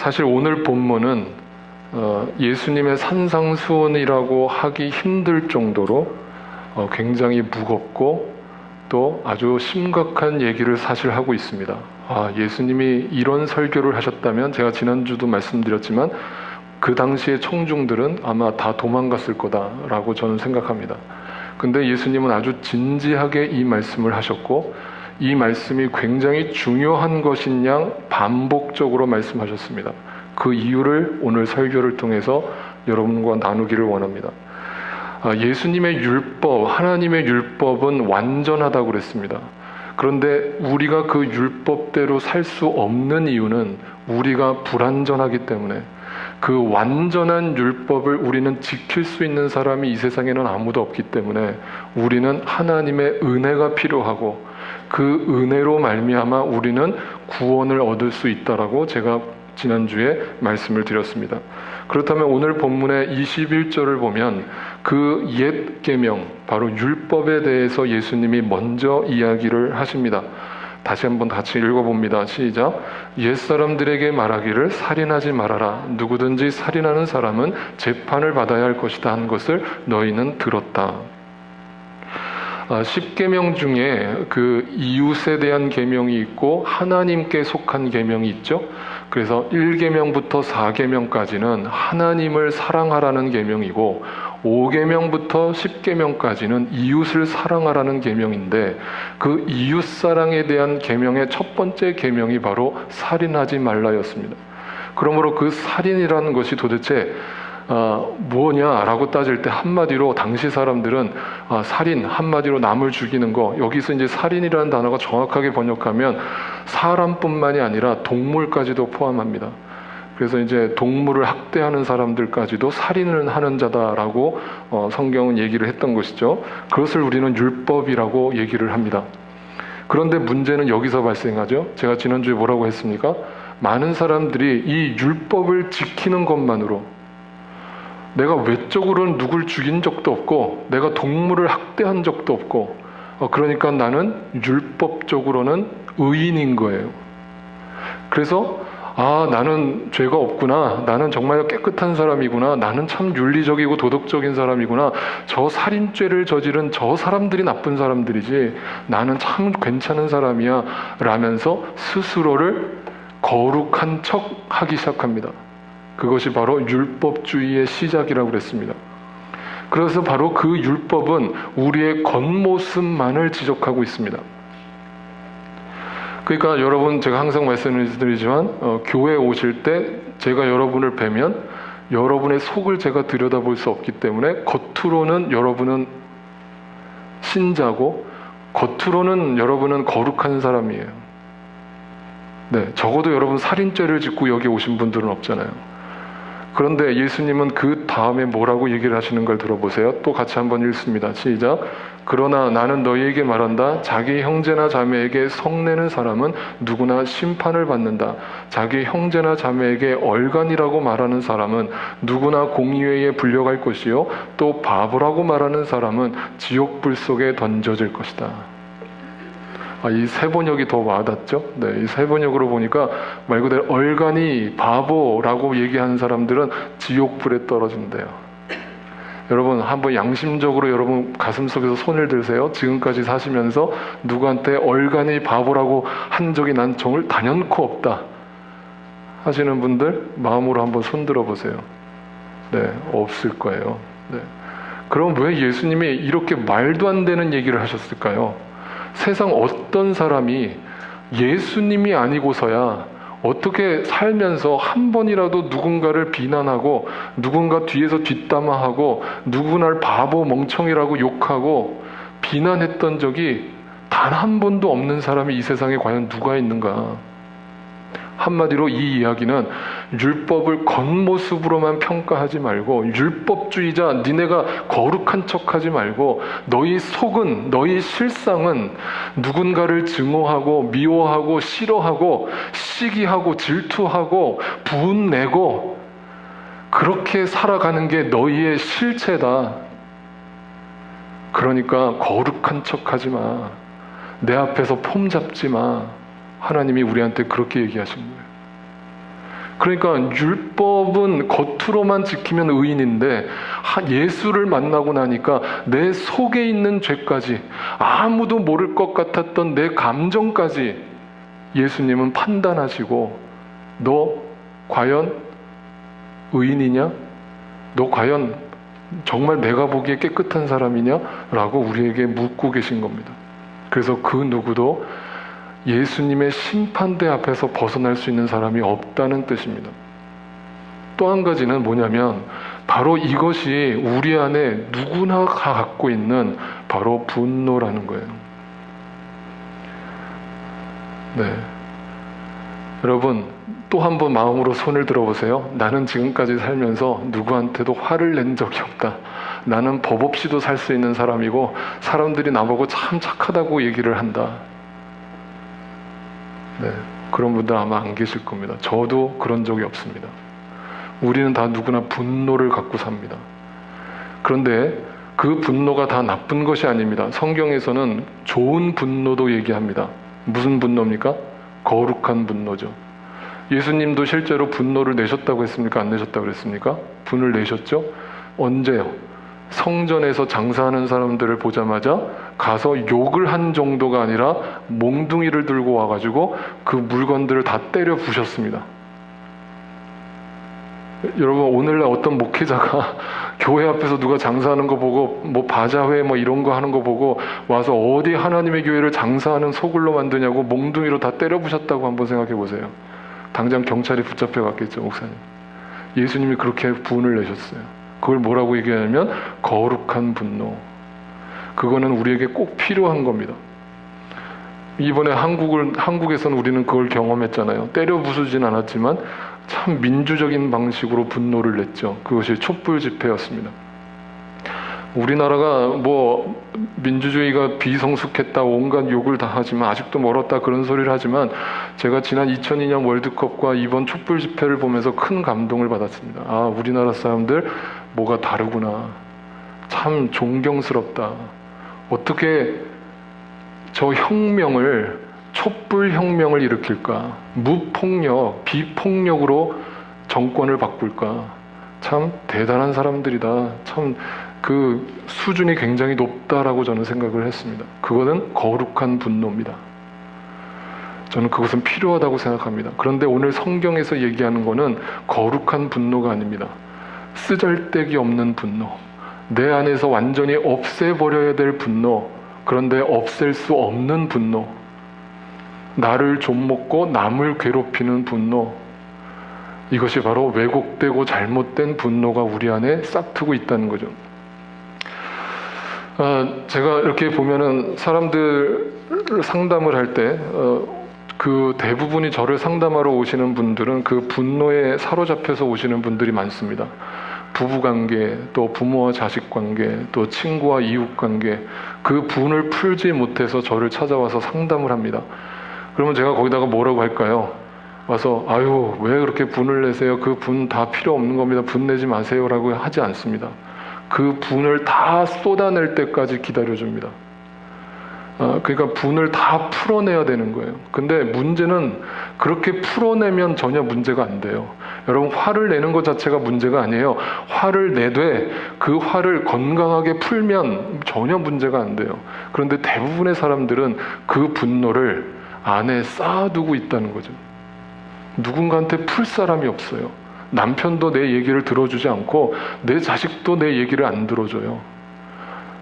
사실 오늘 본문은 예수님의 산상수훈이라고 하기 힘들 정도로 굉장히 무겁고 또 아주 심각한 얘기를 사실 하고 있습니다. 예수님이 이런 설교를 하셨다면, 제가 지난주도 말씀드렸지만 그 당시의 청중들은 아마 다 도망갔을 거다라고 저는 생각합니다. 근데 예수님은 아주 진지하게 이 말씀을 하셨고, 이 말씀이 굉장히 중요한 것인 양 반복적으로 말씀하셨습니다. 그 이유를 오늘 설교를 통해서 여러분과 나누기를 원합니다. 예수님의 율법, 하나님의 율법은 완전하다고 그랬습니다. 그런데 우리가 그 율법대로 살 수 없는 이유는 우리가 불완전하기 때문에, 그 완전한 율법을 우리는 지킬 수 있는 사람이 이 세상에는 아무도 없기 때문에 우리는 하나님의 은혜가 필요하고, 그 은혜로 말미암아 우리는 구원을 얻을 수 있다라고 제가 지난주에 말씀을 드렸습니다. 그렇다면 오늘 본문의 21절을 보면 그 옛 계명, 바로 율법에 대해서 예수님이 먼저 이야기를 하십니다. 다시 한번 같이 읽어봅니다. 시작. 옛사람들에게 말하기를 살인하지 말아라. 누구든지 살인하는 사람은 재판을 받아야 할 것이다 한 것을 너희는 들었다. 10계명 중에 그 이웃에 대한 계명이 있고 하나님께 속한 계명이 있죠. 그래서 1계명부터 4계명까지는 하나님을 사랑하라는 계명이고, 5계명부터 10계명까지는 이웃을 사랑하라는 계명인데, 그 이웃 사랑에 대한 계명의 첫 번째 계명이 바로 살인하지 말라였습니다. 그러므로 그 살인이라는 것이 도대체 뭐냐라고 따질 때 한마디로 당시 사람들은 살인, 한마디로 남을 죽이는 거, 여기서 이제 살인이라는 단어가 정확하게 번역하면 사람뿐만이 아니라 동물까지도 포함합니다. 그래서 이제 동물을 학대하는 사람들까지도 살인을 하는 자다라고 성경은 얘기를 했던 것이죠. 그것을 우리는 율법이라고 얘기를 합니다. 그런데 문제는 여기서 발생하죠. 제가 지난주에 뭐라고 했습니까? 많은 사람들이 이 율법을 지키는 것만으로, 내가 외적으로는 누굴 죽인 적도 없고 내가 동물을 학대한 적도 없고, 그러니까 나는 율법적으로는 의인인 거예요. 그래서 나는 죄가 없구나, 나는 정말 깨끗한 사람이구나, 나는 참 윤리적이고 도덕적인 사람이구나, 저 살인죄를 저지른 저 사람들이 나쁜 사람들이지 나는 참 괜찮은 사람이야 라면서 스스로를 거룩한 척 하기 시작합니다. 그것이 바로 율법주의의 시작이라고 그랬습니다. 그래서 바로 그 율법은 우리의 겉모습만을 지적하고 있습니다. 그러니까 여러분, 제가 항상 말씀드리지만 교회에 오실 때 제가 여러분을 뵈면 여러분의 속을 제가 들여다볼 수 없기 때문에 겉으로는 여러분은 신자고 겉으로는 여러분은 거룩한 사람이에요. 적어도 여러분 살인죄를 짓고 여기 오신 분들은 없잖아요. 그런데 예수님은 그 다음에 뭐라고 얘기를 하시는 걸 들어보세요. 또 같이 한번 읽습니다. 시작. 그러나 나는 너희에게 말한다. 자기 형제나 자매에게 성내는 사람은 누구나 심판을 받는다. 자기 형제나 자매에게 얼간이라고 말하는 사람은 누구나 공의회에 불려갈 것이요, 또 바보라고 말하는 사람은 지옥불 속에 던져질 것이다. 이 세 번역이 더 와닿죠? 이 세 번역으로 보니까 말 그대로 얼간이, 바보라고 얘기하는 사람들은 지옥불에 떨어진대요. 여러분, 한번 양심적으로 여러분 가슴속에서 손을 들세요. 지금까지 사시면서 누구한테 얼간이, 바보라고 한 적이 난 정말 단연코 없다 하시는 분들 마음으로 한번 손 들어보세요. 없을 거예요. 그럼 왜 예수님이 이렇게 말도 안 되는 얘기를 하셨을까요? 세상 어떤 사람이 예수님이 아니고서야 어떻게 살면서 한 번이라도 누군가를 비난하고 누군가 뒤에서 뒷담화하고 누구날 바보, 멍청이라고 욕하고 비난했던 적이 단 한 번도 없는 사람이 이 세상에 과연 누가 있는가? 한마디로 이 이야기는 율법을 겉모습으로만 평가하지 말고, 율법주의자 니네가 거룩한 척하지 말고 너희 속은, 너희 실상은 누군가를 증오하고 미워하고 싫어하고 시기하고 질투하고 분내고 그렇게 살아가는 게 너희의 실체다. 그러니까 거룩한 척하지 마. 내 앞에서 폼 잡지 마. 하나님이 우리한테 그렇게 얘기하신 거예요. 그러니까 율법은 겉으로만 지키면 의인인데 예수를 만나고 나니까 내 속에 있는 죄까지, 아무도 모를 것 같았던 내 감정까지 예수님은 판단하시고, 너 과연 의인이냐? 너 과연 정말 내가 보기에 깨끗한 사람이냐? 라고 우리에게 묻고 계신 겁니다. 그래서 그 누구도 예수님의 심판대 앞에서 벗어날 수 있는 사람이 없다는 뜻입니다. 또 한 가지는 뭐냐면 바로 이것이 우리 안에 누구나 갖고 있는 바로 분노라는 거예요. 네. 여러분, 또 한 번 마음으로 손을 들어보세요. 나는 지금까지 살면서 누구한테도 화를 낸 적이 없다. 나는 법 없이도 살 수 있는 사람이고 사람들이 나보고 참 착하다고 얘기를 한다. 네, 그런 분들 아마 안 계실 겁니다. 저도 그런 적이 없습니다. 우리는 다 누구나 분노를 갖고 삽니다. 그런데 그 분노가 다 나쁜 것이 아닙니다. 성경에서는 좋은 분노도 얘기합니다. 무슨 분노입니까? 거룩한 분노죠. 예수님도 실제로 분노를 내셨다고 했습니까? 안 내셨다고 그랬습니까? 분을 내셨죠? 언제요? 성전에서 장사하는 사람들을 보자마자 가서 욕을 한 정도가 아니라 몽둥이를 들고 와가지고 그 물건들을 다 때려 부셨습니다. 여러분, 오늘날 어떤 목회자가 교회 앞에서 누가 장사하는 거 보고 뭐 바자회 뭐 이런 거 하는 거 보고 와서 어디 하나님의 교회를 장사하는 소굴로 만드냐고 몽둥이로 다 때려 부셨다고 한번 생각해 보세요. 당장 경찰이 붙잡혀 갔겠죠, 목사님. 예수님이 그렇게 분을 내셨어요. 그걸 뭐라고 얘기하냐면 거룩한 분노. 그거는 우리에게 꼭 필요한 겁니다. 이번에 한국에서는 우리는 그걸 경험했잖아요. 때려 부수진 않았지만 참 민주적인 방식으로 분노를 냈죠. 그것이 촛불 집회였습니다. 우리나라가 뭐 민주주의가 비성숙했다, 온갖 욕을 다 하지만 아직도 멀었다 그런 소리를 하지만 제가 지난 2002년 월드컵과 이번 촛불 집회를 보면서 큰 감동을 받았습니다. 아, 우리나라 사람들 뭐가 다르구나. 참 존경스럽다. 어떻게 저 혁명을, 촛불 혁명을 일으킬까? 무폭력, 비폭력으로 정권을 바꿀까? 참 대단한 사람들이다. 참 그 수준이 굉장히 높다라고 저는 생각을 했습니다. 그거는 거룩한 분노입니다. 저는 그것은 필요하다고 생각합니다. 그런데 오늘 성경에서 얘기하는 거는 거룩한 분노가 아닙니다. 쓰잘데기 없는 분노, 내 안에서 완전히 없애버려야 될 분노, 그런데 없앨 수 없는 분노, 나를 좀먹고 남을 괴롭히는 분노, 이것이 바로 왜곡되고 잘못된 분노가 우리 안에 싹트고 있다는 거죠. 제가 이렇게 보면은 사람들 상담을 할 때 그 대부분이 저를 상담하러 오시는 분들은 그 분노에 사로잡혀서 오시는 분들이 많습니다. 부부관계, 또 부모와 자식관계, 또 친구와 이웃관계, 그 분을 풀지 못해서 저를 찾아와서 상담을 합니다. 그러면 제가 거기다가 뭐라고 할까요? 와서 아유, 왜 그렇게 분을 내세요? 그 분 다 필요 없는 겁니다. 분 내지 마세요라고 하지 않습니다. 그 분을 다 쏟아낼 때까지 기다려줍니다. 그러니까 분을 다 풀어내야 되는 거예요. 근데 문제는 그렇게 풀어내면 전혀 문제가 안 돼요. 여러분, 화를 내는 것 자체가 문제가 아니에요. 화를 내되 그 화를 건강하게 풀면 전혀 문제가 안 돼요. 그런데 대부분의 사람들은 그 분노를 안에 쌓아두고 있다는 거죠. 누군가한테 풀 사람이 없어요. 남편도 내 얘기를 들어주지 않고 내 자식도 내 얘기를 안 들어줘요.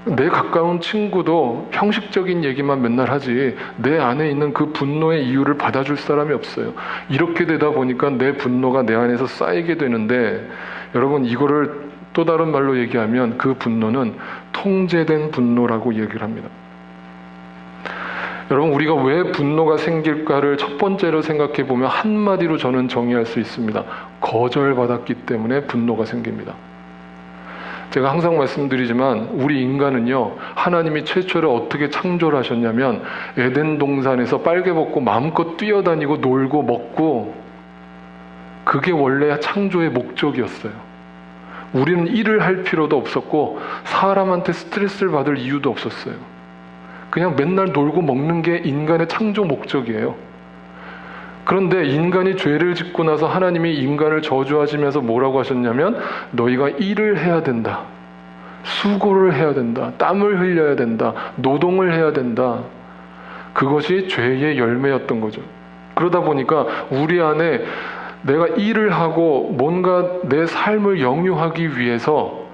내 가까운 친구도 형식적인 얘기만 맨날 하지 내 안에 있는 그 분노의 이유를 받아줄 사람이 없어요. 이렇게 되다 보니까 내 분노가 내 안에서 쌓이게 되는데, 여러분, 이거를 또 다른 말로 얘기하면 그 분노는 통제된 분노라고 얘기를 합니다. 여러분, 우리가 왜 분노가 생길까를 첫 번째로 생각해 보면 한마디로 저는 정의할 수 있습니다. 거절받았기 때문에 분노가 생깁니다. 제가 항상 말씀드리지만 우리 인간은요, 하나님이 최초로 어떻게 창조를 하셨냐면 에덴 동산에서 빨개 벗고 마음껏 뛰어다니고 놀고 먹고, 그게 원래 창조의 목적이었어요. 우리는 일을 할 필요도 없었고 사람한테 스트레스를 받을 이유도 없었어요. 그냥 맨날 놀고 먹는 게 인간의 창조 목적이에요. 그런데 인간이 죄를 짓고 나서 하나님이 인간을 저주하시면서 뭐라고 하셨냐면 너희가 일을 해야 된다. 수고를 해야 된다. 땀을 흘려야 된다. 노동을 해야 된다. 그것이 죄의 열매였던 거죠. 그러다 보니까 우리 안에 내가 일을 하고 뭔가 내 삶을 영유하기 위해서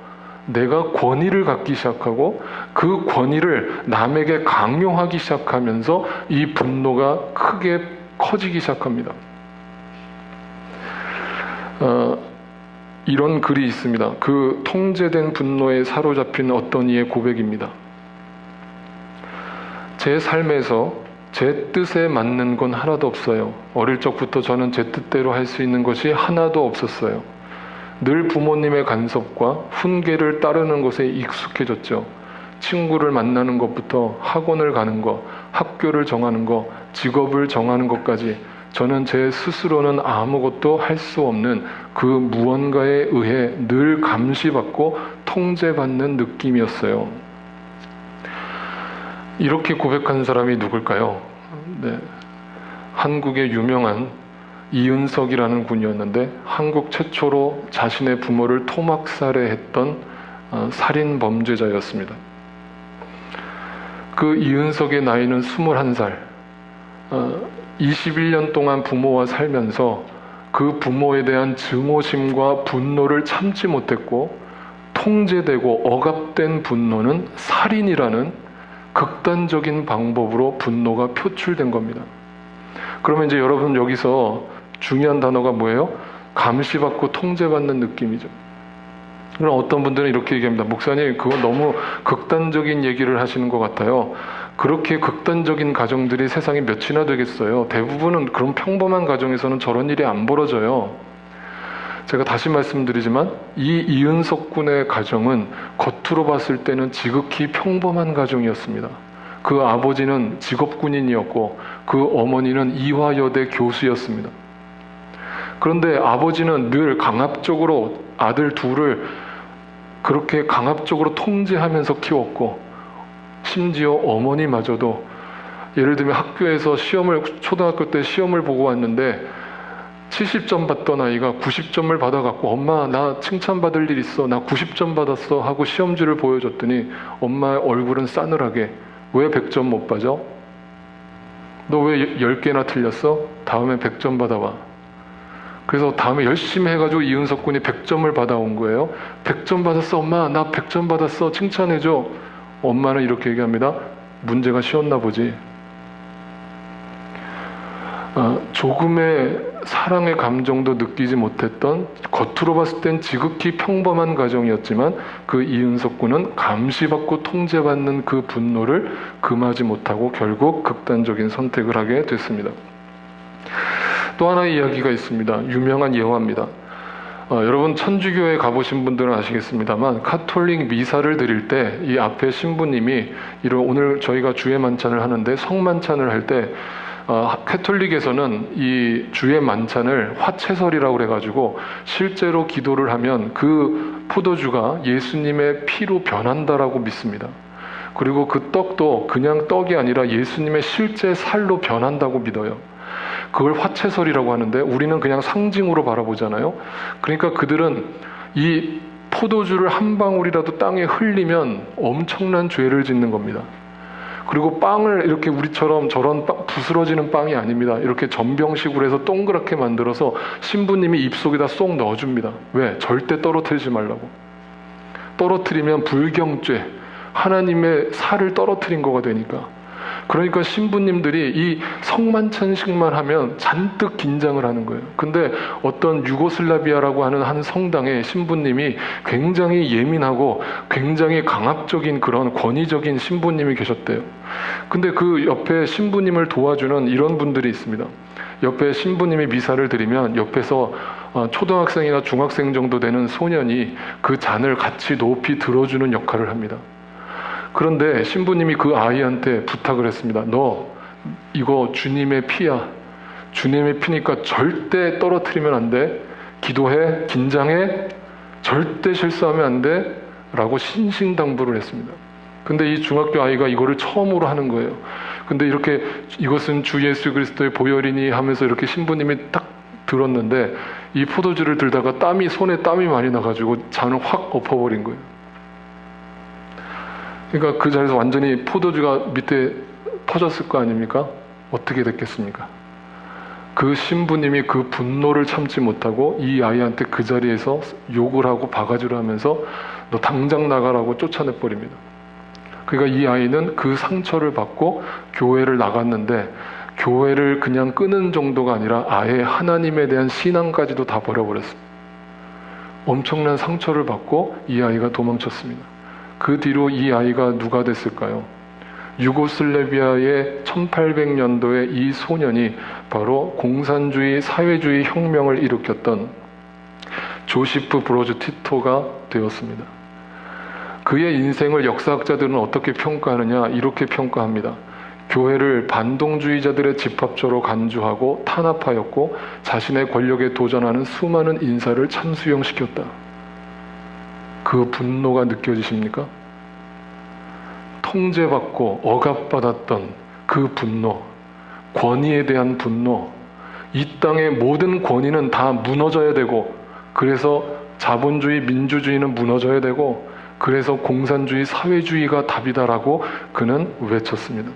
내가 권위를 갖기 시작하고 그 권위를 남에게 강요하기 시작하면서 이 분노가 크게 커지기 시작합니다. 이런 글이 있습니다. 그 통제된 분노에 사로잡힌 어떤 이의 고백입니다. 제 삶에서 제 뜻에 맞는 건 하나도 없어요. 어릴 적부터 저는 제 뜻대로 할 수 있는 것이 하나도 없었어요. 늘 부모님의 간섭과 훈계를 따르는 것에 익숙해졌죠. 친구를 만나는 것부터 학원을 가는 것, 학교를 정하는 것, 직업을 정하는 것까지 저는 제 스스로는 아무것도 할 수 없는 그 무언가에 의해 늘 감시받고 통제받는 느낌이었어요. 이렇게 고백한 사람이 누굴까요? 네. 한국의 유명한 이은석이라는 군이었는데 한국 최초로 자신의 부모를 토막살해했던 살인 범죄자였습니다. 그 이은석의 나이는 21살. 21년 동안 부모와 살면서 그 부모에 대한 증오심과 분노를 참지 못했고 통제되고 억압된 분노는 살인이라는 극단적인 방법으로 분노가 표출된 겁니다. 그러면 이제 여러분 여기서 중요한 단어가 뭐예요? 감시받고 통제받는 느낌이죠. 그럼 어떤 분들은 이렇게 얘기합니다. 목사님, 그건 너무 극단적인 얘기를 하시는 것 같아요. 그렇게 극단적인 가정들이 세상에 몇이나 되겠어요. 대부분은 그런 평범한 가정에서는 저런 일이 안 벌어져요. 제가 다시 말씀드리지만 이 이은석 군의 가정은 겉으로 봤을 때는 지극히 평범한 가정이었습니다. 그 아버지는 직업군인이었고 그 어머니는 이화여대 교수였습니다. 그런데 아버지는 늘 강압적으로 아들 둘을 그렇게 강압적으로 통제하면서 키웠고 심지어 어머니마저도 예를 들면 학교에서 초등학교 때 시험을 보고 왔는데 70점 받던 아이가 90점을 받아갖고 엄마 나 칭찬받을 일 있어 나 90점 받았어 하고 시험지를 보여줬더니 엄마의 얼굴은 싸늘하게 왜 100점 못 받아? 너 왜 10개나 틀렸어? 다음에 100점 받아와. 그래서 다음에 열심히 해가지고 이은석 군이 100점을 받아온 거예요. 100점 받았어 엄마 나 100점 받았어 칭찬해줘. 엄마는 이렇게 얘기합니다. 문제가 쉬웠나 보지. 조금의 사랑의 감정도 느끼지 못했던 겉으로 봤을 땐 지극히 평범한 가정이었지만 그 이은석 군은 감시받고 통제받는 그 분노를 금하지 못하고 결국 극단적인 선택을 하게 됐습니다. 또 하나의 이야기가 있습니다. 유명한 예화입니다. 여러분 천주교에 가보신 분들은 아시겠습니다만 카톨릭 미사를 드릴 때 이 앞에 신부님이 오늘 저희가 주의 만찬을 하는데 성만찬을 할 때 카톨릭에서는 이 주의 만찬을 화채설이라고 그래가지고 실제로 기도를 하면 그 포도주가 예수님의 피로 변한다라고 믿습니다. 그리고 그 떡도 그냥 떡이 아니라 예수님의 실제 살로 변한다고 믿어요. 그걸 화채설이라고 하는데 우리는 그냥 상징으로 바라보잖아요. 그러니까 그들은 이 포도주를 한 방울이라도 땅에 흘리면 엄청난 죄를 짓는 겁니다. 그리고 빵을 이렇게 우리처럼 저런 부스러지는 빵이 아닙니다. 이렇게 전병식으로 해서 동그랗게 만들어서 신부님이 입속에다 쏙 넣어줍니다. 왜? 절대 떨어뜨리지 말라고. 떨어뜨리면 불경죄, 하나님의 살을 떨어뜨린 거가 되니까. 그러니까 신부님들이 이 성만찬식만 하면 잔뜩 긴장을 하는 거예요. 근데 어떤 유고슬라비아라고 하는 한 성당의 신부님이 굉장히 예민하고 굉장히 강압적인 그런 권위적인 신부님이 계셨대요. 근데 그 옆에 신부님을 도와주는 이런 분들이 있습니다. 옆에 신부님이 미사를 드리면 옆에서 초등학생이나 중학생 정도 되는 소년이 그 잔을 같이 높이 들어주는 역할을 합니다. 그런데 신부님이 그 아이한테 부탁을 했습니다. 너 이거 주님의 피야. 주님의 피니까 절대 떨어뜨리면 안 돼. 기도해. 긴장해. 절대 실수하면 안 돼. 라고 신신당부를 했습니다. 근데 이 중학교 아이가 이거를 처음으로 하는 거예요. 근데 이렇게 이것은 주 예수 그리스도의 보혈이니 하면서 이렇게 신부님이 딱 들었는데 이 포도주를 들다가 손에 땀이 많이 나가지고 잔을 확 엎어버린 거예요. 그러니까 그 자리에서 완전히 포도주가 밑에 퍼졌을 거 아닙니까? 어떻게 됐겠습니까? 그 신부님이 그 분노를 참지 못하고 이 아이한테 그 자리에서 욕을 하고 바가지를 하면서 너 당장 나가라고 쫓아내버립니다. 그러니까 이 아이는 그 상처를 받고 교회를 나갔는데 교회를 그냥 끄는 정도가 아니라 아예 하나님에 대한 신앙까지도 다 버려버렸습니다. 엄청난 상처를 받고 이 아이가 도망쳤습니다. 그 뒤로 이 아이가 누가 됐을까요? 유고슬라비아의 1800년도에 이 소년이 바로 공산주의, 사회주의 혁명을 일으켰던 조시프 브로즈 티토가 되었습니다. 그의 인생을 역사학자들은 어떻게 평가하느냐? 이렇게 평가합니다. 교회를 반동주의자들의 집합처로 간주하고 탄압하였고 자신의 권력에 도전하는 수많은 인사를 참수형시켰다. 그 분노가 느껴지십니까? 통제받고 억압받았던 그 분노, 권위에 대한 분노, 이 땅의 모든 권위는 다 무너져야 되고, 그래서 자본주의, 민주주의는 무너져야 되고, 그래서 공산주의, 사회주의가 답이다라고 그는 외쳤습니다.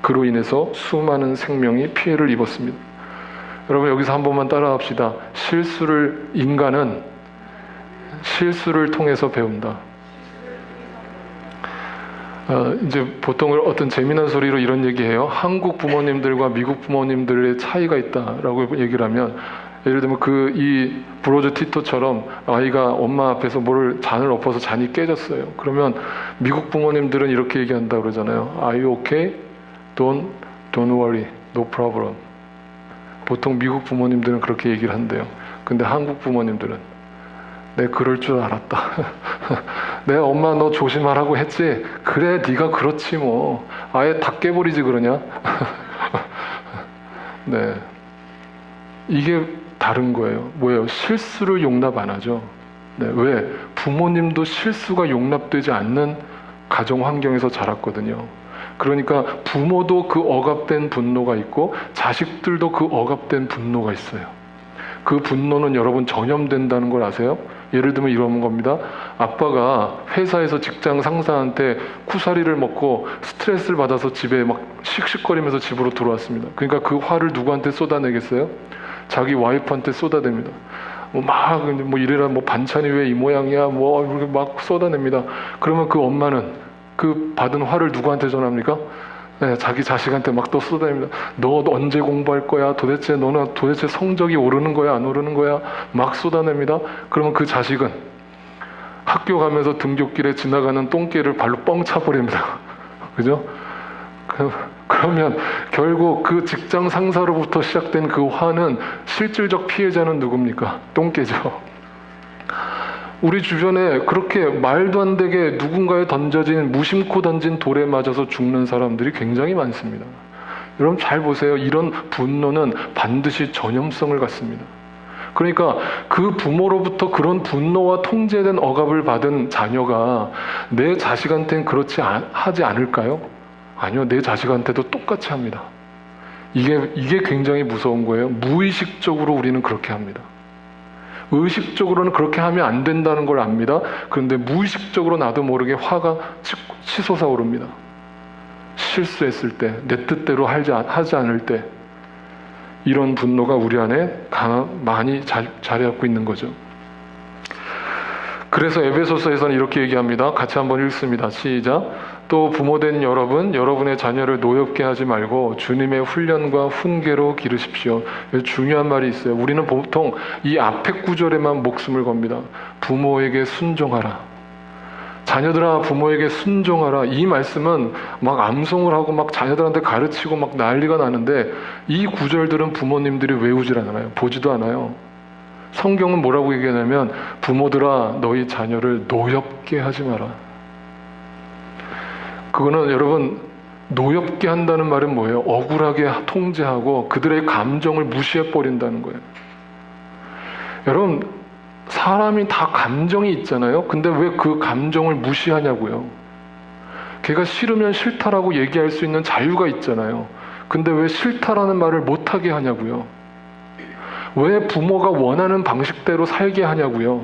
그로 인해서 수많은 생명이 피해를 입었습니다. 여러분, 여기서 한 번만 따라합시다. 인간은 실수를 통해서 배운다. 이제 보통 어떤 재미난 소리로 이런 얘기해요. 한국 부모님들과 미국 부모님들의 차이가 있다라고 얘기를 하면, 예를 들면 이 브로즈 티토처럼 아이가 엄마 앞에서 잔을 엎어서 잔이 깨졌어요. 그러면 미국 부모님들은 이렇게 얘기한다 그러잖아요. Are you okay? Don't worry. No problem. 보통 미국 부모님들은 그렇게 얘기를 한대요. 근데 한국 부모님들은 내가 그럴 줄 알았다. 내가 엄마 너 조심하라고 했지. 그래 네가 그렇지 뭐. 아예 다 깨버리지 그러냐? 네, 이게 다른 거예요. 뭐예요? 실수를 용납 안 하죠. 네, 왜? 부모님도 실수가 용납되지 않는 가정 환경에서 자랐거든요. 그러니까 부모도 그 억압된 분노가 있고 자식들도 그 억압된 분노가 있어요. 그 분노는 여러분 전염된다는 걸 아세요? 예를 들면 이런 겁니다. 아빠가 회사에서 직장 상사한테 쿠사리를 먹고 스트레스를 받아서 집에 막 씩씩거리면서 집으로 들어왔습니다. 그러니까 그 화를 누구한테 쏟아내겠어요? 자기 와이프한테 쏟아냅니다. 이래라 반찬이 왜 이 모양이야 이렇게 막 쏟아냅니다. 그러면 그 엄마는 그 받은 화를 누구한테 전합니까? 네, 자기 자식한테 막 또 쏟아냅니다. 너 언제 공부할 거야? 너는 도대체 성적이 오르는 거야? 안 오르는 거야? 막 쏟아냅니다. 그러면 그 자식은 학교 가면서 등굣길에 지나가는 똥개를 발로 뻥 차버립니다. 그죠? 그러면 결국 그 직장 상사로부터 시작된 그 화는 실질적 피해자는 누굽니까? 똥개죠. 우리 주변에 그렇게 말도 안 되게 누군가에 무심코 던진 돌에 맞아서 죽는 사람들이 굉장히 많습니다. 여러분 잘 보세요. 이런 분노는 반드시 전염성을 갖습니다. 그러니까 그 부모로부터 그런 분노와 통제된 억압을 받은 자녀가 내 자식한테는 그렇지 하지 않을까요? 아니요. 내 자식한테도 똑같이 합니다. 이게 굉장히 무서운 거예요. 무의식적으로 우리는 그렇게 합니다. 의식적으로는 그렇게 하면 안 된다는 걸 압니다. 그런데 무의식적으로 나도 모르게 화가 치솟아 오릅니다. 실수했을 때, 내 뜻대로 하지 않을 때 이런 분노가 우리 안에 많이 자리 잡고 있는 거죠. 그래서 에베소서에서는 이렇게 얘기합니다. 같이 한번 읽습니다. 시작. 또 부모된 여러분, 여러분의 자녀를 노엽게 하지 말고 주님의 훈련과 훈계로 기르십시오. 중요한 말이 있어요. 우리는 보통 이 앞에 구절에만 목숨을 겁니다. 부모에게 순종하라. 자녀들아 부모에게 순종하라. 이 말씀은 막 암송을 하고 막 자녀들한테 가르치고 막 난리가 나는데 이 구절들은 부모님들이 외우질 않아요. 보지도 않아요. 성경은 뭐라고 얘기하냐면 부모들아 너희 자녀를 노엽게 하지 마라. 그거는 여러분 노엽게 한다는 말은 뭐예요? 억울하게 통제하고 그들의 감정을 무시해버린다는 거예요. 여러분 사람이 다 감정이 있잖아요. 근데 왜 그 감정을 무시하냐고요. 걔가 싫으면 싫다라고 얘기할 수 있는 자유가 있잖아요. 근데 왜 싫다라는 말을 못하게 하냐고요. 왜 부모가 원하는 방식대로 살게 하냐고요.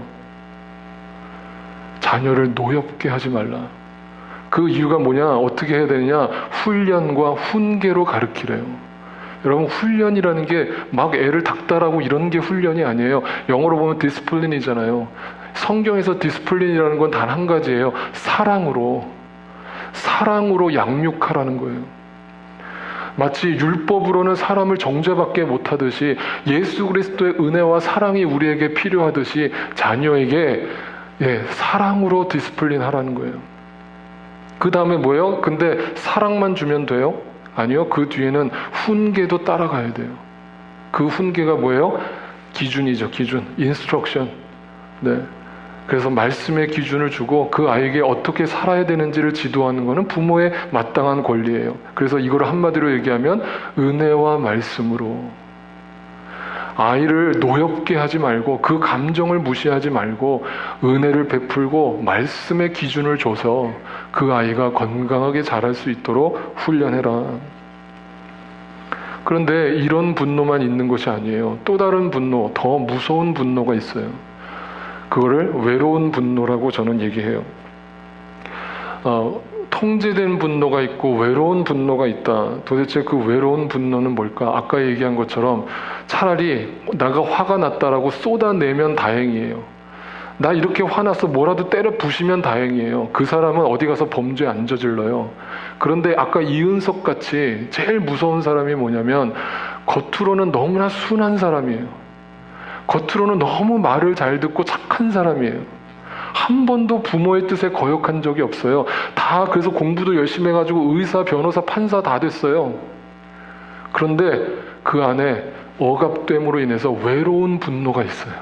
자녀를 노엽게 하지 말라. 그 이유가 뭐냐? 어떻게 해야 되느냐? 훈련과 훈계로 가르치래요. 여러분, 훈련이라는 게 막 애를 닥달하고 이런 게 훈련이 아니에요. 영어로 보면 디스플린이잖아요. 성경에서 디스플린이라는 건 단 한 가지예요. 사랑으로 양육하라는 거예요. 마치 율법으로는 사람을 정죄받게 못하듯이 예수 그리스도의 은혜와 사랑이 우리에게 필요하듯이 자녀에게 사랑으로 디스플린 하라는 거예요. 그 다음에 뭐예요? 근데 사랑만 주면 돼요? 아니요. 그 뒤에는 훈계도 따라가야 돼요. 그 훈계가 뭐예요? 기준이죠. 기준. 인스트럭션. 네. 그래서 말씀의 기준을 주고 그 아이에게 어떻게 살아야 되는지를 지도하는 것은 부모의 마땅한 권리예요. 그래서 이걸 한마디로 얘기하면 은혜와 말씀으로 아이를 노엽게 하지 말고 그 감정을 무시하지 말고 은혜를 베풀고 말씀의 기준을 줘서 그 아이가 건강하게 자랄 수 있도록 훈련해라. 그런데 이런 분노만 있는 것이 아니에요. 또 다른 분노, 더 무서운 분노가 있어요. 그거를 외로운 분노라고 저는 얘기해요. 통제된 분노가 있고 외로운 분노가 있다. 도대체 그 외로운 분노는 뭘까? 아까 얘기한 것처럼 차라리 나가 화가 났다라고 쏟아내면 다행이에요. 나 이렇게 화나서 뭐라도 때려 부시면 다행이에요. 그 사람은 어디 가서 범죄 안 저질러요. 그런데 아까 이은석 같이 제일 무서운 사람이 뭐냐면 겉으로는 너무나 순한 사람이에요. 겉으로는 너무 말을 잘 듣고 착한 사람이에요. 한 번도 부모의 뜻에 거역한 적이 없어요. 다 그래서 공부도 열심히 해가지고 의사, 변호사, 판사 다 됐어요. 그런데 그 안에 억압됨으로 인해서 외로운 분노가 있어요.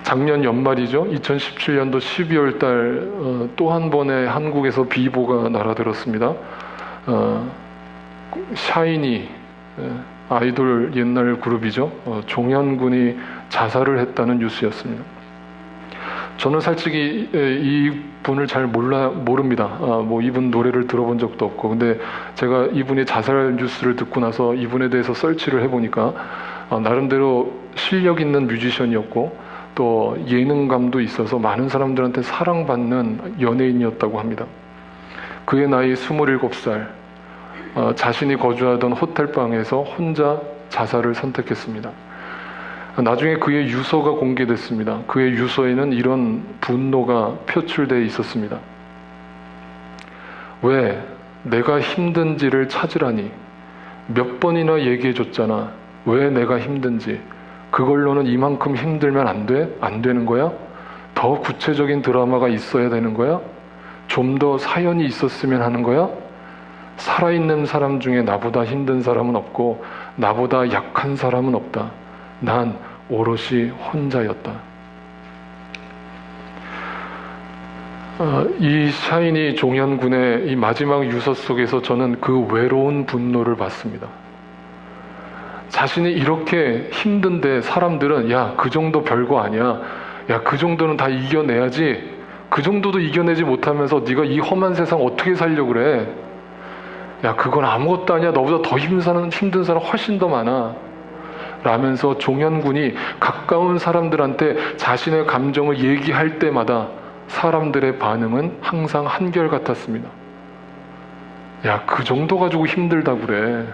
작년 연말이죠. 2017년도 12월 달 또 한 번의 한국에서 비보가 날아들었습니다. 샤이니 아이돌 옛날 그룹이죠. 종현군이 자살을 했다는 뉴스였습니다. 저는 솔직히 이분을 잘 모릅니다. 뭐 이분 노래를 들어본 적도 없고, 근데 제가 이분이 자살 뉴스를 듣고 나서 이분에 대해서 서치를 해보니까 나름대로 실력 있는 뮤지션이었고 또 예능감도 있어서 많은 사람들한테 사랑받는 연예인이었다고 합니다. 그의 나이 27살, 자신이 거주하던 호텔방에서 혼자 자살을 선택했습니다. 나중에 그의 유서가 공개됐습니다. 그의 유서에는 이런 분노가 표출되어 있었습니다. 왜 내가 힘든지를 찾으라니 몇 번이나 얘기해줬잖아. 왜 내가 힘든지. 그걸로는 이만큼 힘들면 안 돼? 안 되는 거야? 더 구체적인 드라마가 있어야 되는 거야? 좀 더 사연이 있었으면 하는 거야? 살아있는 사람 중에 나보다 힘든 사람은 없고 나보다 약한 사람은 없다. 난 오롯이 혼자였다. 이 샤이니 종현군의 이 마지막 유서 속에서 저는 그 외로운 분노를 봤습니다. 자신이 이렇게 힘든데 사람들은 야, 그 정도 별거 아니야. 야, 그 정도는 다 이겨내야지. 그 정도도 이겨내지 못하면서 네가 이 험한 세상 어떻게 살려고 그래. 야, 그건 아무것도 아니야. 너보다 더 힘든 사람 훨씬 더 많아. 라면서 종현군이 가까운 사람들한테 자신의 감정을 얘기할 때마다 사람들의 반응은 항상 한결같았습니다. 야, 그 정도 가지고 힘들다고 그래.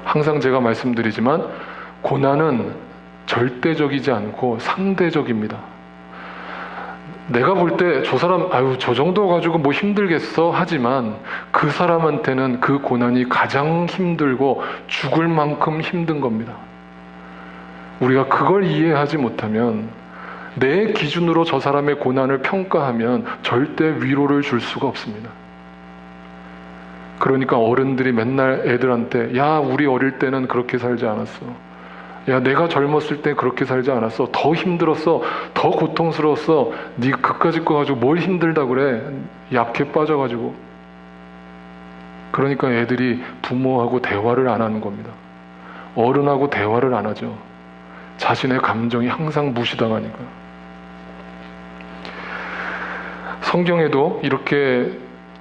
항상 제가 말씀드리지만 고난은 절대적이지 않고 상대적입니다. 내가 볼 때 저 사람 저 정도 가지고 뭐 힘들겠어 하지만 그 사람한테는 그 고난이 가장 힘들고 죽을 만큼 힘든 겁니다. 우리가 그걸 이해하지 못하면 내 기준으로 저 사람의 고난을 평가하면 절대 위로를 줄 수가 없습니다. 그러니까 어른들이 맨날 애들한테 야, 우리 어릴 때는 그렇게 살지 않았어. 야, 내가 젊었을 때 그렇게 살지 않았어. 더 힘들었어. 더 고통스러웠어. 네 그까짓 거 가지고 뭘 힘들다 그래. 약해 빠져가지고. 그러니까 애들이 부모하고 대화를 안 하는 겁니다. 어른하고 대화를 안 하죠. 자신의 감정이 항상 무시당하니까. 성경에도 이렇게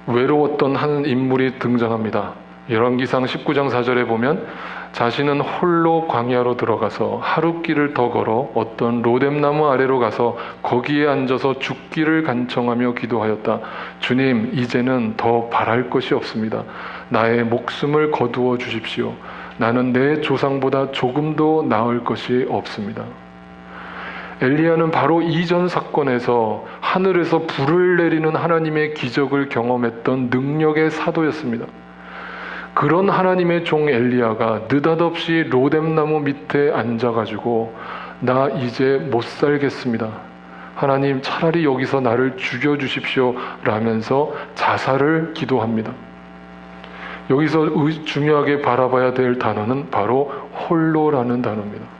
외로웠던 한 인물이 등장합니다. 열왕기상 19장 4절에 보면 자신은 홀로 광야로 들어가서 하룻길을 더 걸어 어떤 로뎀나무 아래로 가서 거기에 앉아서 죽기를 간청하며 기도하였다. 주님, 이제는 더 바랄 것이 없습니다. 나의 목숨을 거두어 주십시오. 나는 내 조상보다 조금도 나을 것이 없습니다. 엘리야는 바로 이전 사건에서 하늘에서 불을 내리는 하나님의 기적을 경험했던 능력의 사도였습니다. 그런 하나님의 종 엘리야가 느닷없이 로뎀나무 밑에 앉아가지고 나 이제 못 살겠습니다. 하나님, 차라리 여기서 나를 죽여주십시오 라면서 자살을 기도합니다. 여기서 중요하게 바라봐야 될 단어는 바로 홀로라는 단어입니다.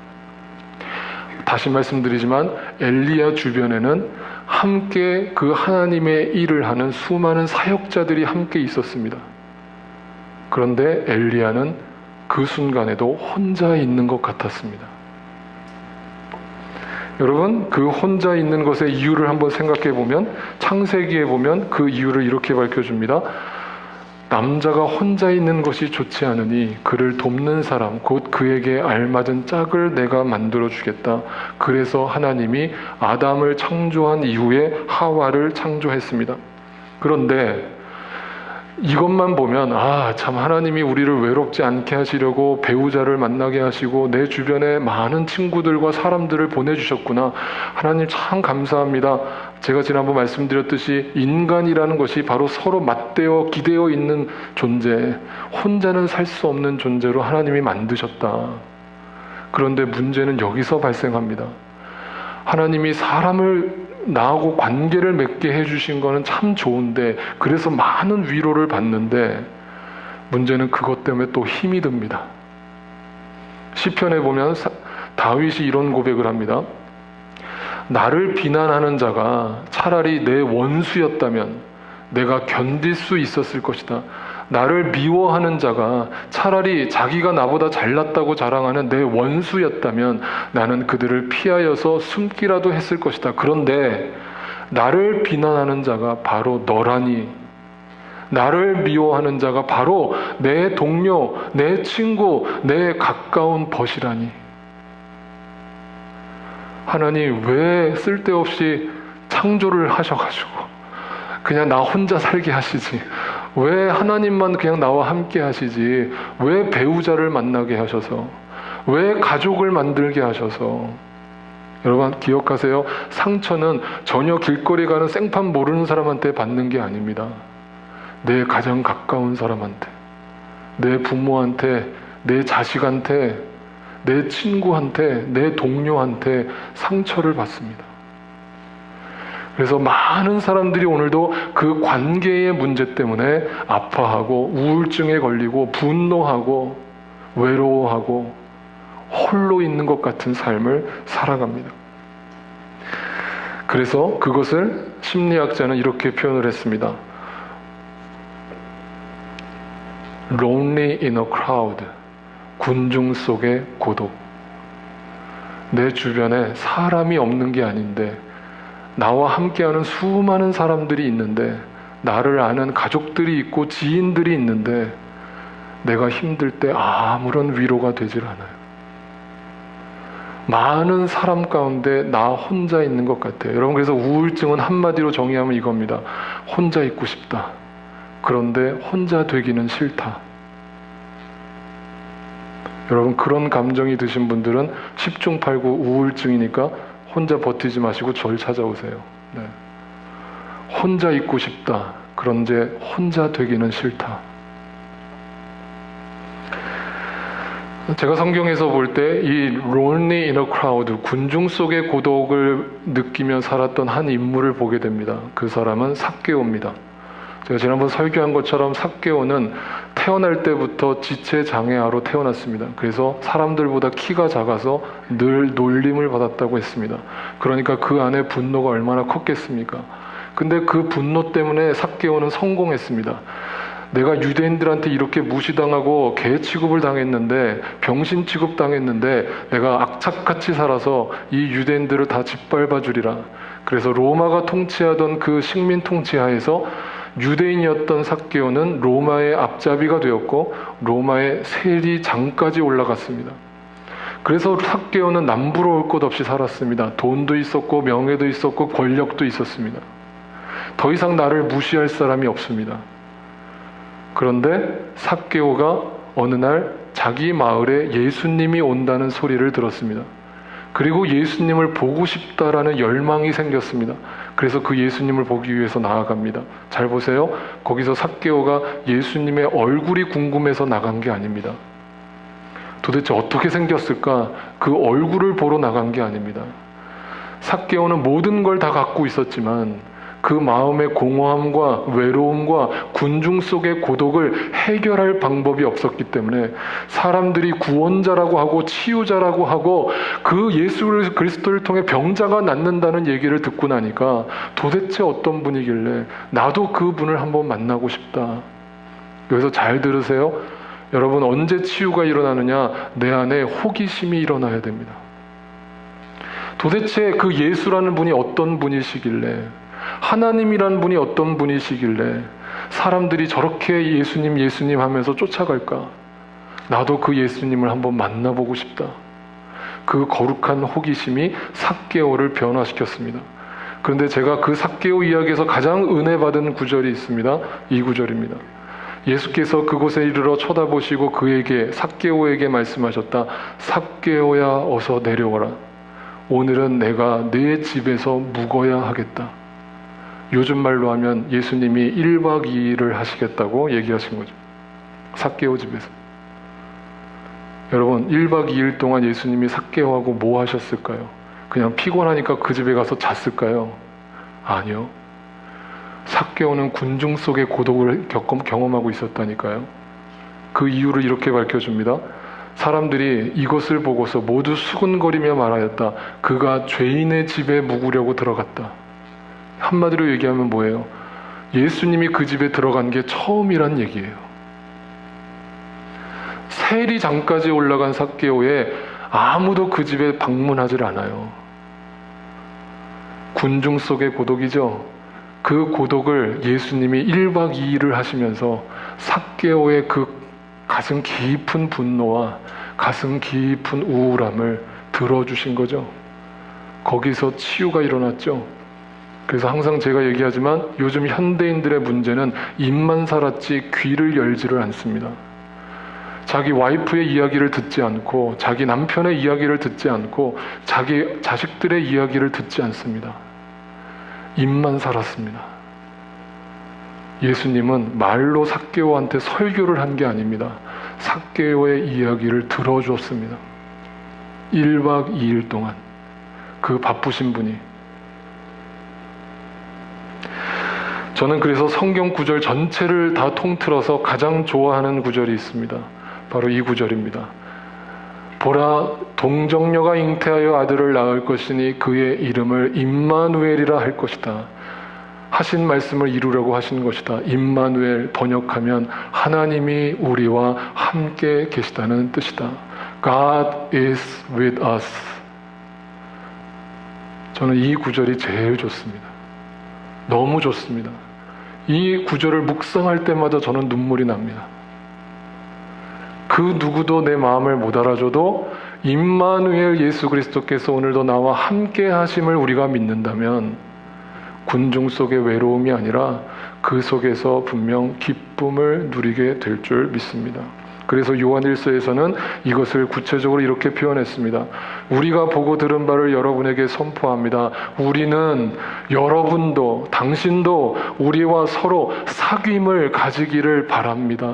다시 말씀드리지만 엘리야 주변에는 함께 그 하나님의 일을 하는 수많은 사역자들이 함께 있었습니다. 그런데 엘리야는 그 순간에도 혼자 있는 것 같았습니다. 여러분, 그 혼자 있는 것의 이유를 한번 생각해 보면 창세기에 보면 그 이유를 이렇게 밝혀줍니다. 남자가 혼자 있는 것이 좋지 않으니 그를 돕는 사람, 곧 그에게 알맞은 짝을 내가 만들어 주겠다. 그래서 하나님이 아담을 창조한 이후에 하와를 창조했습니다. 그런데 이것만 보면 참 하나님이 우리를 외롭지 않게 하시려고 배우자를 만나게 하시고 내 주변에 많은 친구들과 사람들을 보내주셨구나. 하나님 참 감사합니다. 제가 지난번 말씀드렸듯이 인간이라는 것이 바로 서로 맞대어 기대어 있는 존재, 혼자는 살 수 없는 존재로 하나님이 만드셨다. 그런데 문제는 여기서 발생합니다. 하나님이 사람을 나하고 관계를 맺게 해주신 거는 참 좋은데, 그래서 많은 위로를 받는데 문제는 그것 때문에 또 힘이 듭니다. 시편에 보면 다윗이 이런 고백을 합니다. 나를 비난하는 자가 차라리 내 원수였다면 내가 견딜 수 있었을 것이다. 나를 미워하는 자가 차라리 자기가 나보다 잘났다고 자랑하는 내 원수였다면 나는 그들을 피하여서 숨기라도 했을 것이다. 그런데 나를 비난하는 자가 바로 너라니, 나를 미워하는 자가 바로 내 동료, 내 친구, 내 가까운 벗이라니. 하나님 왜 쓸데없이 창조를 하셔가지고 그냥 나 혼자 살게 하시지? 왜 하나님만 그냥 나와 함께 하시지? 왜 배우자를 만나게 하셔서? 왜 가족을 만들게 하셔서? 여러분 기억하세요. 상처는 전혀 길거리 가는 생판 모르는 사람한테 받는 게 아닙니다. 내 가장 가까운 사람한테, 내 부모한테, 내 자식한테, 내 친구한테, 내 동료한테 상처를 받습니다. 그래서 많은 사람들이 오늘도 그 관계의 문제 때문에 아파하고 우울증에 걸리고 분노하고 외로워하고 홀로 있는 것 같은 삶을 살아갑니다. 그래서 그것을 심리학자는 이렇게 표현을 했습니다. Lonely in a crowd, 군중 속의 고독. 내 주변에 사람이 없는 게 아닌데 나와 함께하는 수많은 사람들이 있는데, 나를 아는 가족들이 있고 지인들이 있는데 내가 힘들 때 아무런 위로가 되질 않아요. 많은 사람 가운데 나 혼자 있는 것 같아요. 여러분, 그래서 우울증은 한마디로 정의하면 이겁니다. 혼자 있고 싶다. 그런데 혼자 되기는 싫다. 여러분, 그런 감정이 드신 분들은 10중 8구 우울증이니까 혼자 버티지 마시고 절 찾아오세요. 네. 혼자 있고 싶다. 그런데 혼자 되기는 싫다. 제가 성경에서 볼 때 이 lonely in a crowd, 군중 속의 고독을 느끼며 살았던 한 인물을 보게 됩니다. 그 사람은 삭개오입니다. 제가 지난번 설교한 것처럼 삭개오는 태어날 때부터 지체장애아로 태어났습니다. 그래서 사람들보다 키가 작아서 늘 놀림을 받았다고 했습니다. 그러니까 그 안에 분노가 얼마나 컸겠습니까? 근데 그 분노 때문에 삭개오는 성공했습니다. 내가 유대인들한테 이렇게 무시당하고 개 취급을 당했는데, 병신 취급 당했는데 내가 악착같이 살아서 이 유대인들을 다 짓밟아 주리라. 그래서 로마가 통치하던 그 식민 통치하에서 유대인이었던 삭개오는 로마의 앞잡이가 되었고 로마의 세리장까지 올라갔습니다. 그래서 삭개오는 남부러울 것 없이 살았습니다. 돈도 있었고 명예도 있었고 권력도 있었습니다. 더 이상 나를 무시할 사람이 없습니다. 그런데 삭개오가 어느 날 자기 마을에 예수님이 온다는 소리를 들었습니다. 그리고 예수님을 보고 싶다라는 열망이 생겼습니다. 그래서 그 예수님을 보기 위해서 나아갑니다. 잘 보세요. 거기서 삭개오가 예수님의 얼굴이 궁금해서 나간 게 아닙니다. 도대체 어떻게 생겼을까? 그 얼굴을 보러 나간 게 아닙니다. 삭개오는 모든 걸 다 갖고 있었지만 그 마음의 공허함과 외로움과 군중 속의 고독을 해결할 방법이 없었기 때문에 사람들이 구원자라고 하고 치유자라고 하고 그 예수 그리스도를 통해 병자가 낫는다는 얘기를 듣고 나니까 도대체 어떤 분이길래 나도 그분을 한번 만나고 싶다. 여기서 잘 들으세요. 여러분, 언제 치유가 일어나느냐? 내 안에 호기심이 일어나야 됩니다. 도대체 그 예수라는 분이 어떤 분이시길래, 하나님이라는 분이 어떤 분이시길래 사람들이 저렇게 예수님 예수님 하면서 쫓아갈까? 나도 그 예수님을 한번 만나보고 싶다. 그 거룩한 호기심이 삭개오를 변화시켰습니다. 그런데 제가 그 삭개오 이야기에서 가장 은혜 받은 구절이 있습니다. 이 구절입니다. 예수께서 그곳에 이르러 쳐다보시고 그에게, 삭개오에게 말씀하셨다. 삭개오야, 어서 내려오라. 오늘은 내가 네 집에서 묵어야 하겠다. 요즘 말로 하면 예수님이 1박 2일을 하시겠다고 얘기하신 거죠. 삭개오 집에서. 여러분, 1박 2일 동안 예수님이 삭개오하고 뭐 하셨을까요? 그냥 피곤하니까 그 집에 가서 잤을까요? 아니요. 삭개오는 군중 속의 고독을 경험하고 있었다니까요. 그 이유를 이렇게 밝혀줍니다. 사람들이 이것을 보고서 모두 수군거리며 말하였다. 그가 죄인의 집에 묵으려고 들어갔다. 한마디로 얘기하면 뭐예요? 예수님이 그 집에 들어간 게 처음이란 얘기예요. 세리장까지 올라간 삭개오에 아무도 그 집에 방문하지 않아요. 군중 속의 고독이죠. 그 고독을 예수님이 1박 2일을 하시면서 삭개오의 그 가슴 깊은 분노와 가슴 깊은 우울함을 들어주신 거죠. 거기서 치유가 일어났죠. 그래서 항상 제가 얘기하지만 요즘 현대인들의 문제는 입만 살았지 귀를 열지를 않습니다. 자기 와이프의 이야기를 듣지 않고 자기 남편의 이야기를 듣지 않고 자기 자식들의 이야기를 듣지 않습니다. 입만 살았습니다. 예수님은 말로 삭개오한테 설교를 한 게 아닙니다. 삭개오의 이야기를 들어줬습니다. 1박 2일 동안 그 바쁘신 분이. 저는 그래서 성경 구절 전체를 다 통틀어서 가장 좋아하는 구절이 있습니다. 바로 이 구절입니다. 보라, 동정녀가 잉태하여 아들을 낳을 것이니 그의 이름을 임마누엘이라 할 것이다. 하신 말씀을 이루려고 하신 것이다. 임마누엘, 번역하면 하나님이 우리와 함께 계시다는 뜻이다. God is with us. 저는 이 구절이 제일 좋습니다. 너무 좋습니다. 이 구절을 묵상할 때마다 저는 눈물이 납니다. 그 누구도 내 마음을 못 알아줘도 임마누엘 예수 그리스도께서 오늘도 나와 함께 하심을 우리가 믿는다면 군중 속의 외로움이 아니라 그 속에서 분명 기쁨을 누리게 될 줄 믿습니다. 그래서 요한 1서에서는 이것을 구체적으로 이렇게 표현했습니다. 우리가 보고 들은 바를 여러분에게 선포합니다. 우리는 여러분도 당신도 우리와 서로 사귐을 가지기를 바랍니다.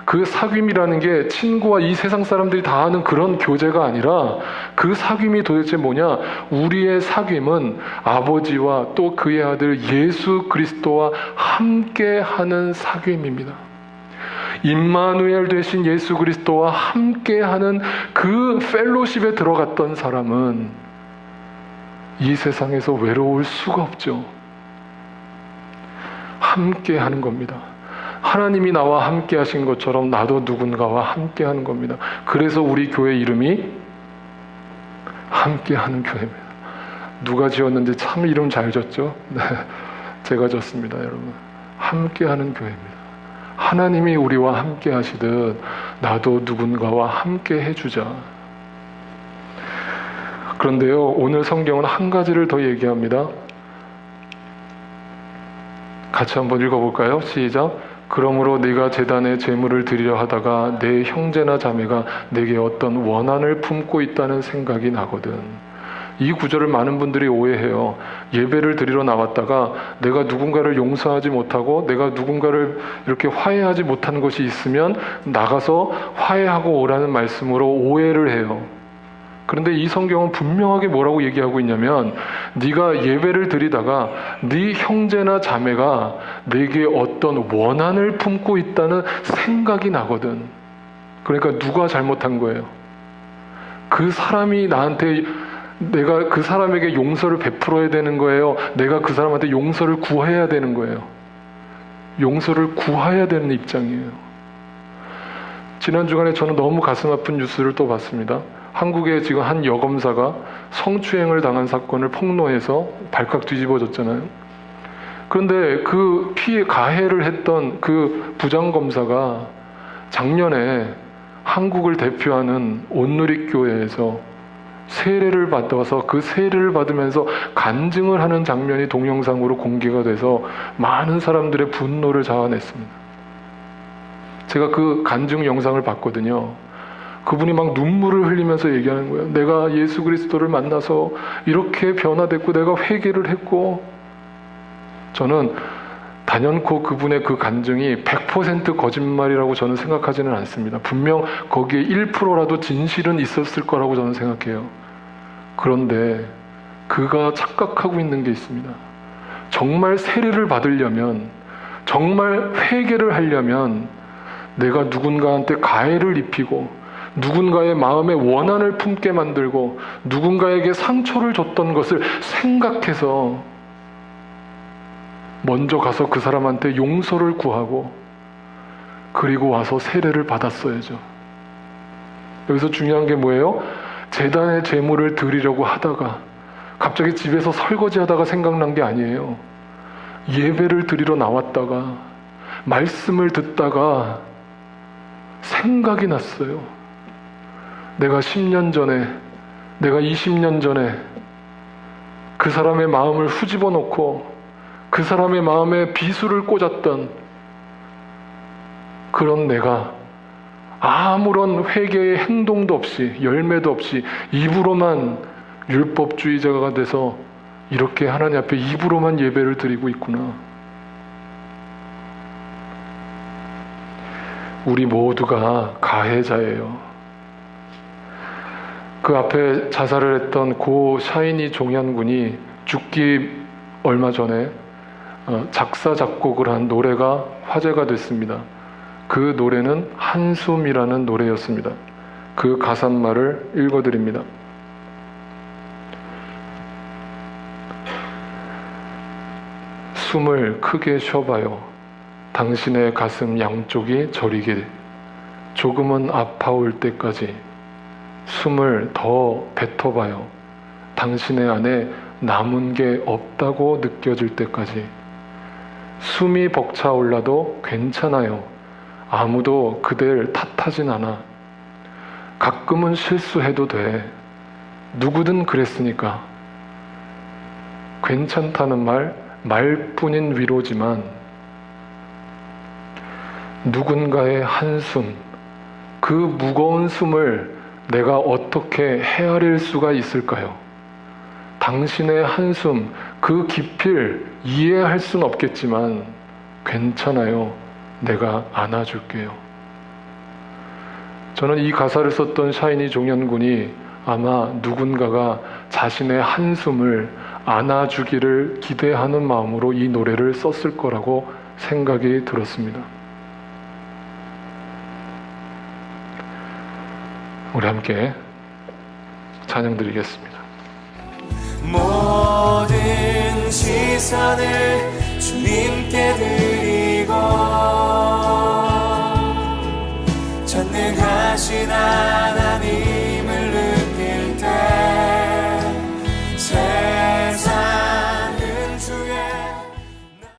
그 사귐이라는 게 친구와 이 세상 사람들이 다 하는 그런 교제가 아니라 그 사귐이 도대체 뭐냐? 우리의 사귐은 아버지와 또 그의 아들 예수 그리스도와 함께하는 사귐입니다. 임마누엘 되신 예수 그리스도와 함께하는 그 펠로십에 들어갔던 사람은 이 세상에서 외로울 수가 없죠. 함께하는 겁니다. 하나님이 나와 함께 하신 것처럼 나도 누군가와 함께 하는 겁니다. 그래서 우리 교회 이름이 함께 하는 교회입니다. 누가 지었는지 참 이름 잘 졌죠? 네, 제가 졌습니다, 여러분. 함께하는 교회입니다. 하나님이 우리와 함께 하시듯 나도 누군가와 함께 해주자. 그런데요, 오늘 성경은 한 가지를 더 얘기합니다. 같이 한번 읽어볼까요? 시작. 그러므로 네가 제단에 제물을 드리려 하다가 내 형제나 자매가 내게 어떤 원한을 품고 있다는 생각이 나거든. 이 구절을 많은 분들이 오해해요. 예배를 드리러 나왔다가 내가 누군가를 용서하지 못하고 내가 누군가를 이렇게 화해하지 못한 것이 있으면 나가서 화해하고 오라는 말씀으로 오해를 해요. 그런데 이 성경은 분명하게 뭐라고 얘기하고 있냐면 네가 예배를 드리다가 네 형제나 자매가 내게 어떤 원한을 품고 있다는 생각이 나거든. 그러니까 누가 잘못한 거예요? 그 사람이 나한테 내가 그 사람에게 용서를 베풀어야 되는 거예요? 내가 그 사람한테 용서를 구해야 되는 거예요? 용서를 구해야 되는 입장이에요. 지난 주간에 저는 너무 가슴 아픈 뉴스를 또 봤습니다. 한국에 지금 한 여검사가 성추행을 당한 사건을 폭로해서 발칵 뒤집어졌잖아요. 그런데 그 피해 가해를 했던 그 부장검사가 작년에 한국을 대표하는 온누리교회에서 세례를 받아서 그 세례를 받으면서 간증을 하는 장면이 동영상으로 공개가 돼서 많은 사람들의 분노를 자아냈습니다. 제가 그 간증 영상을 봤거든요. 그분이 막 눈물을 흘리면서 얘기하는 거예요. 내가 예수 그리스도를 만나서 이렇게 변화됐고 내가 회개를 했고, 저는 단연코 그분의 그 간증이 100% 거짓말이라고 저는 생각하지는 않습니다. 분명 거기에 1%라도 진실은 있었을 거라고 저는 생각해요. 그런데 그가 착각하고 있는 게 있습니다. 정말 세례를 받으려면, 정말 회개를 하려면 내가 누군가한테 가해를 입히고 누군가의 마음에 원한을 품게 만들고 누군가에게 상처를 줬던 것을 생각해서 먼저 가서 그 사람한테 용서를 구하고 그리고 와서 세례를 받았어야죠. 여기서 중요한 게 뭐예요? 제단에 제물을 드리려고 하다가 갑자기 집에서 설거지하다가 생각난 게 아니에요. 예배를 드리러 나왔다가 말씀을 듣다가 생각이 났어요. 내가 10년 전에, 내가 20년 전에 그 사람의 마음을 후집어 놓고 그 사람의 마음에 비수를 꽂았던 그런 내가 아무런 회개의 행동도 없이, 열매도 없이 입으로만 율법주의자가 돼서 이렇게 하나님 앞에 입으로만 예배를 드리고 있구나. 우리 모두가 가해자예요. 그 앞에 자살을 했던 고 샤이니 종현군이 죽기 얼마 전에 작사 작곡을 한 노래가 화제가 됐습니다. 그 노래는 한숨이라는 노래였습니다. 그 가사말을 읽어드립니다. 숨을 크게 쉬어봐요. 당신의 가슴 양쪽이 저리게 조금은 아파올 때까지 숨을 더 뱉어봐요. 당신의 안에 남은 게 없다고 느껴질 때까지. 숨이 벅차올라도 괜찮아요. 아무도 그댈 탓하진 않아. 가끔은 실수해도 돼. 누구든 그랬으니까. 괜찮다는 말뿐인 위로지만 누군가의 한숨, 그 무거운 숨을 내가 어떻게 헤아릴 수가 있을까요? 당신의 한숨, 그 깊이를 이해할 순 없겠지만 괜찮아요. 내가 안아줄게요. 저는 이 가사를 썼던 샤이니 종현군이 아마 누군가가 자신의 한숨을 안아주기를 기대하는 마음으로 이 노래를 썼을 거라고 생각이 들었습니다. 우리 함께 찬양 드리겠습니다. 모든 시선을